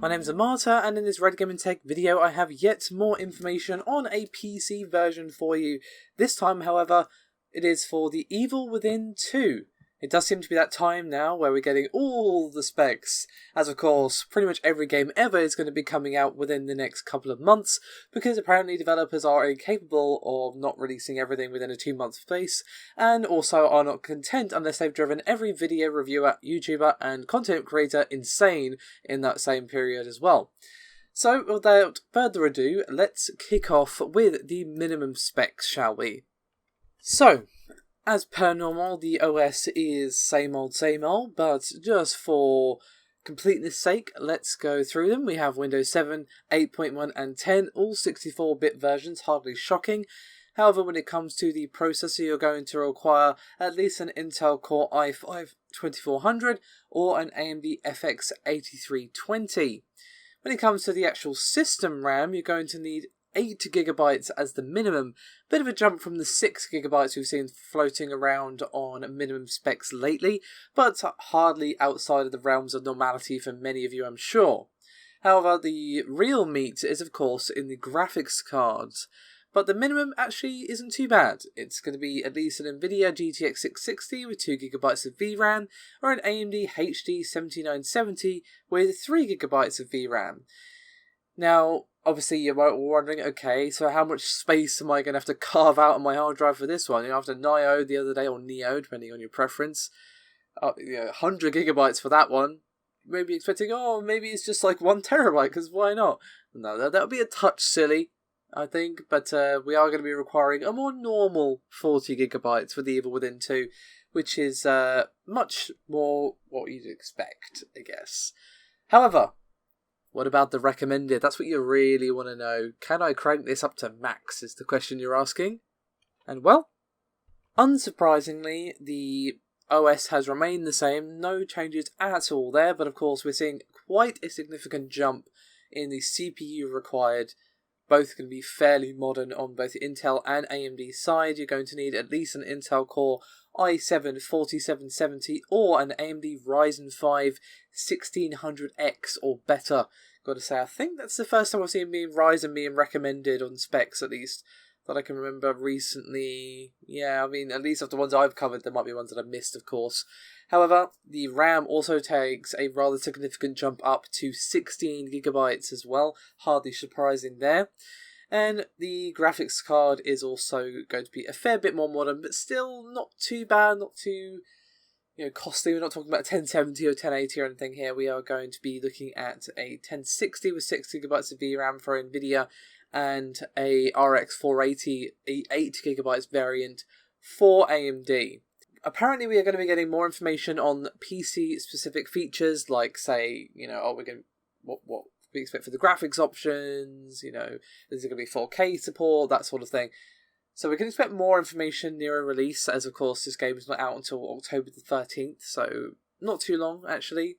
My name's Amata, and in this Red Gaming Tech video I have yet more information on a PC version for you. This time, however, it is for The Evil Within 2. It does seem to be that time now where we're getting all the specs, as of course pretty much every game ever is going to be coming out within the next couple of months, because apparently developers are incapable of not releasing everything within a 2-month space, and also are not content unless they've driven every video reviewer, YouTuber and content creator insane in that same period as well. So without further ado, let's kick off with the minimum specs, shall we? So, as per normal, the OS is same old, but just for completeness sake, let's go through them. We have Windows 7, 8.1 and 10, all 64-bit versions, hardly shocking. However, when it comes to the processor, you're going to require at least an Intel Core i5-2400 or an AMD FX 8320. When it comes to the actual system RAM, you're going to need 8GB as the minimum. Bit of a jump from the 6GB we've seen floating around on minimum specs lately, but hardly outside of the realms of normality for many of you, I'm sure. However, the real meat is of course in the graphics cards, but the minimum actually isn't too bad. It's going to be at least an Nvidia GTX 660 with 2GB of VRAM, or an AMD HD 7970 with 3GB of VRAM. Now, obviously you're wondering, okay, so how much space am I going to have to carve out on my hard drive for this one? You know, after Nio the other day, or Neo, depending on your preference, 100GB for that one. Maybe expecting, maybe it's just like 1TB, because why not? No, that would be a touch silly, I think, but we are going to be requiring a more normal 40GB for The Evil Within 2, which is much more what you'd expect, I guess. However, what about the recommended? That's what you really want to know. Can I crank this up to max, is the question you're asking. And well, unsurprisingly, the OS has remained the same, no changes at all there, but of course we're seeing quite a significant jump in the CPU required. Both can be fairly modern on both Intel and AMD side. You're going to need at least an Intel Core i7-4770 or an AMD Ryzen 5 1600X or better. Got to say, I think that's the first time I've seen Ryzen being recommended on specs, at least that I can remember recently. Yeah, I mean, at least of the ones I've covered, there might be ones that I've missed, of course. However, the RAM also takes a rather significant jump up to 16GB as well, hardly surprising there. And the graphics card is also going to be a fair bit more modern, but still not too bad, not too costly. We're not talking about 1070 or 1080 or anything here. We are going to be looking at a 1060 with 6GB of VRAM for Nvidia and a RX 480, a 8GB variant for AMD. Apparently we are going to be getting more information on PC specific features, like say, we're going what we expect for the graphics options, is it going to be 4K support, that sort of thing. So we can expect more information nearer release, as of course this game is not out until October the 13th, so not too long actually.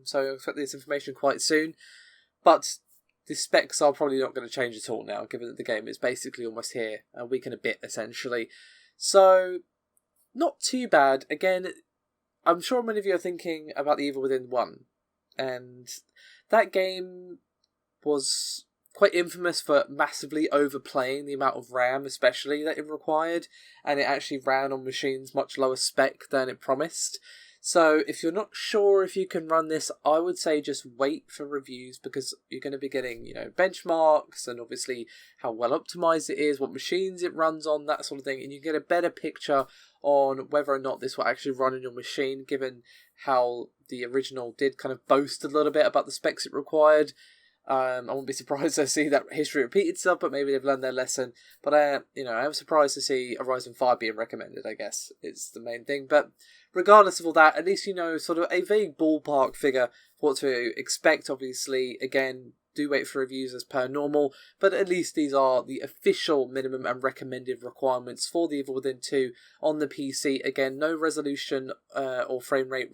So I expect this information quite soon. But the specs are probably not going to change at all now, given that the game is basically almost here, a week and a bit essentially. So, not too bad. Again, I'm sure many of you are thinking about The Evil Within 1, and that game was quite infamous for massively overplaying the amount of RAM, especially, that it required, and it actually ran on machines much lower spec than it promised. So if you're not sure if you can run this, I would say just wait for reviews, because you're going to be getting, benchmarks and obviously how well optimized it is, what machines it runs on, that sort of thing, and you get a better picture on whether or not this will actually run on your machine, given how the original did kind of boast a little bit about the specs it required. I wouldn't be surprised to see that history repeat itself, but maybe they've learned their lesson. But I am surprised to see a Ryzen 5 being recommended, I guess, is the main thing. But regardless of all that, at least sort of a vague ballpark figure for what to expect. Obviously, again, do wait for reviews as per normal, but at least these are the official minimum and recommended requirements for The Evil Within 2 on the PC. Again, no resolution or frame rate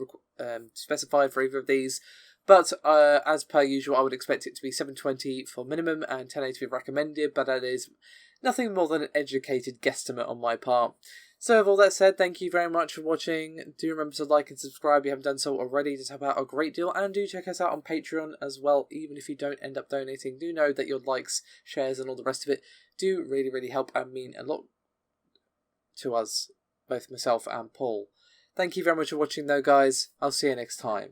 specified for either of these. But as per usual, I would expect it to be 720 for minimum and 1080p recommended, but that is nothing more than an educated guesstimate on my part. So with all that said, thank you very much for watching. Do remember to like and subscribe if you haven't done so already, to help out a great deal, and do check us out on Patreon as well. Even if you don't end up donating, do know that your likes, shares and all the rest of it do really help and mean a lot to us, both myself and Paul. Thank you very much for watching though, guys. I'll see you next time.